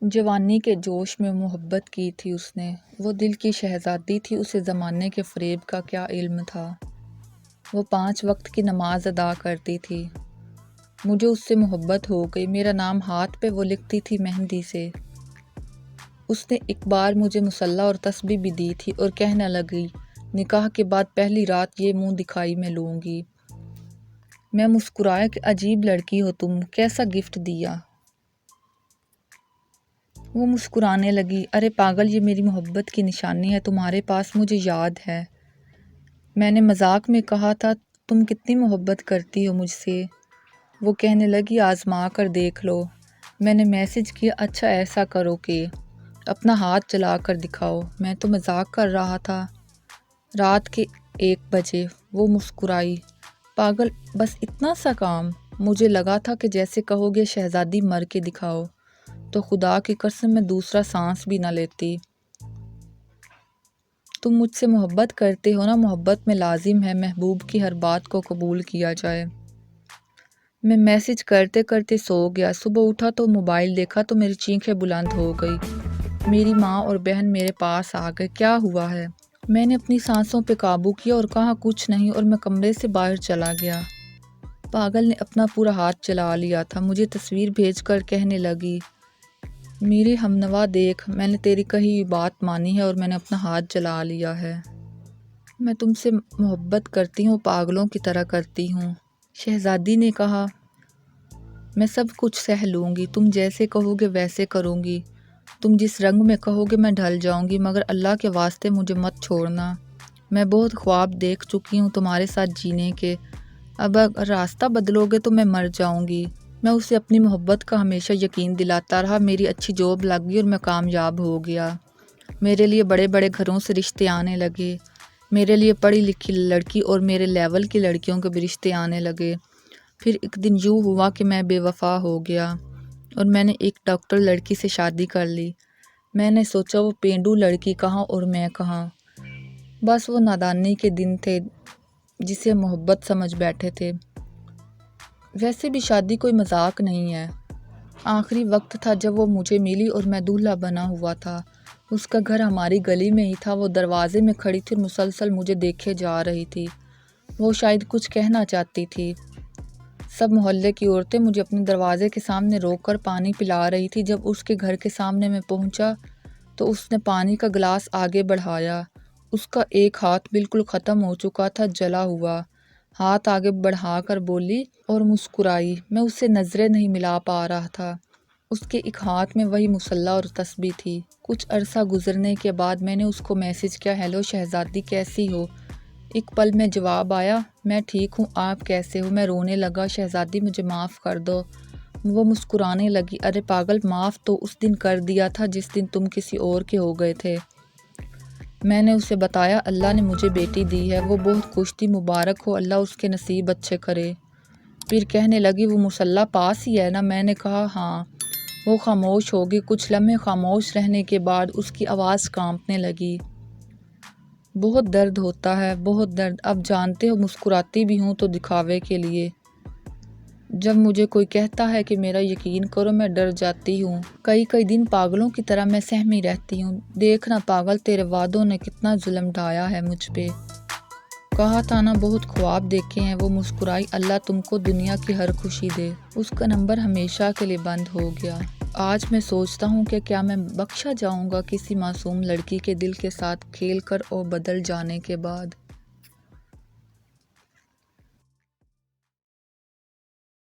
جوانی کے جوش میں محبت کی تھی اس نے، وہ دل کی شہزادی تھی، اسے زمانے کے فریب کا کیا علم تھا۔ وہ 5 وقت کی نماز ادا کرتی تھی۔ مجھے اس سے محبت ہو گئی، میرا نام ہاتھ پہ وہ لکھتی تھی مہندی سے۔ اس نے ایک بار مجھے مصلی اور تسبیح بھی دی تھی اور کہنے لگی، نکاح کے بعد پہلی رات یہ منہ دکھائی میں لوں گی۔ میں مسکرایا کہ عجیب لڑکی ہو تم، کیسا گفٹ دیا؟ وہ مسکرانے لگی، ارے پاگل، یہ میری محبت کی نشانی ہے، تمہارے پاس مجھے یاد ہے۔ میں نے مذاق میں کہا تھا، تم کتنی محبت کرتی ہو مجھ سے؟ وہ کہنے لگی، آزما کر دیکھ لو۔ میں نے میسج کیا، اچھا ایسا کرو کہ اپنا ہاتھ چلا کر دکھاؤ۔ میں تو مذاق کر رہا تھا۔ رات کے 1 بجے وہ مسکرائی، پاگل، بس اتنا سا کام؟ مجھے لگا تھا کہ جیسے کہو گے شہزادی مر کے دکھاؤ، تو خدا کی قسم میں دوسرا سانس بھی نہ لیتی۔ تم مجھ سے محبت کرتے ہو نا، محبت میں لازم ہے محبوب کی ہر بات کو قبول کیا جائے۔ میں میسج کرتے کرتے سو گیا۔ صبح اٹھا تو موبائل دیکھا تو میری چینخیں بلند ہو گئی۔ میری ماں اور بہن میرے پاس آ گئے، کیا ہوا ہے؟ میں نے اپنی سانسوں پہ قابو کیا اور کہا کچھ نہیں، اور میں کمرے سے باہر چلا گیا۔ پاگل نے اپنا پورا ہاتھ چلا لیا تھا، مجھے تصویر بھیج کر کہنے لگی، میرے ہمنوا دیکھ، میں نے تیری کہی ہوئی بات مانی ہے اور میں نے اپنا ہاتھ جلا لیا ہے۔ میں تم سے محبت کرتی ہوں، پاگلوں کی طرح کرتی ہوں۔ شہزادی نے کہا، میں سب کچھ سہ لوں گی، تم جیسے کہو گے ویسے کروں گی، تم جس رنگ میں کہو گے میں ڈھل جاؤں گی، مگر اللہ کے واسطے مجھے مت چھوڑنا۔ میں بہت خواب دیکھ چکی ہوں تمہارے ساتھ جینے کے، اب اگر راستہ بدلو گے تو میں مر جاؤں گی۔ میں اسے اپنی محبت کا ہمیشہ یقین دلاتا رہا۔ میری اچھی جاب لگ گئی اور میں کامیاب ہو گیا۔ میرے لیے بڑے بڑے گھروں سے رشتے آنے لگے، میرے لیے پڑھی لکھی لڑکی اور میرے لیول کی لڑکیوں کے بھی رشتے آنے لگے۔ پھر ایک دن یوں ہوا کہ میں بے وفا ہو گیا اور میں نے ایک ڈاکٹر لڑکی سے شادی کر لی۔ میں نے سوچا وہ پینڈو لڑکی کہاں اور میں کہاں۔ بس وہ نادانی کے دن تھے جسے محبت سمجھ بیٹھے تھے۔ ویسے بھی شادی کوئی مذاق نہیں ہے۔ آخری وقت تھا جب وہ مجھے ملی اور میں دولہا بنا ہوا تھا۔ اس کا گھر ہماری گلی میں ہی تھا۔ وہ دروازے میں کھڑی تھی اور مسلسل مجھے دیکھے جا رہی تھی۔ وہ شاید کچھ کہنا چاہتی تھی۔ سب محلے کی عورتیں مجھے اپنے دروازے کے سامنے روک کر پانی پلا رہی تھی۔ جب اس کے گھر کے سامنے میں پہنچا تو اس نے پانی کا گلاس آگے بڑھایا۔ اس کا ایک ہاتھ بالکل ختم ہو چکا تھا، جلا ہوا۔ ہاتھ آگے بڑھا کر بولی اور مسکرائی۔ میں اس سے نظریں نہیں ملا پا رہا تھا۔ اس کے ایک ہاتھ میں وہی مصلی اور تسبیح تھی۔ کچھ عرصہ گزرنے کے بعد میں نے اس کو میسج کیا، ہیلو شہزادی، کیسی ہو؟ ایک پل میں جواب آیا، میں ٹھیک ہوں، آپ کیسے ہو؟ میں رونے لگا، شہزادی مجھے معاف کر دو۔ وہ مسکرانے لگی، ارے پاگل، معاف تو اس دن کر دیا تھا جس دن تم کسی اور کے ہو گئے تھے۔ میں نے اسے بتایا، اللہ نے مجھے بیٹی دی ہے، وہ بہت خوش تھی، مبارک ہو، اللہ اس کے نصیب اچھے کرے۔ پھر کہنے لگی، وہ مصلی پاس ہی ہے نا؟ میں نے کہا، ہاں۔ وہ خاموش ہو گئی۔ کچھ لمحے خاموش رہنے کے بعد اس کی آواز کانپنے لگی، بہت درد ہوتا ہے، بہت درد، اب جانتے ہو مسکراتی بھی ہوں تو دکھاوے کے لیے۔ جب مجھے کوئی کہتا ہے کہ میرا یقین کرو میں ڈر جاتی ہوں۔ کئی دن پاگلوں کی طرح میں سہمی رہتی ہوں۔ دیکھنا پاگل، تیرے وعدوں نے کتنا ظلم ڈھایا ہے مجھ پہ۔ کہا تھا نا بہت خواب دیکھے ہیں۔ وہ مسکرائی، اللہ تم کو دنیا کی ہر خوشی دے۔ اس کا نمبر ہمیشہ کے لیے بند ہو گیا۔ آج میں سوچتا ہوں کہ کیا میں بخشا جاؤں گا کسی معصوم لڑکی کے دل کے ساتھ کھیل کر اور بدل جانے کے بعد۔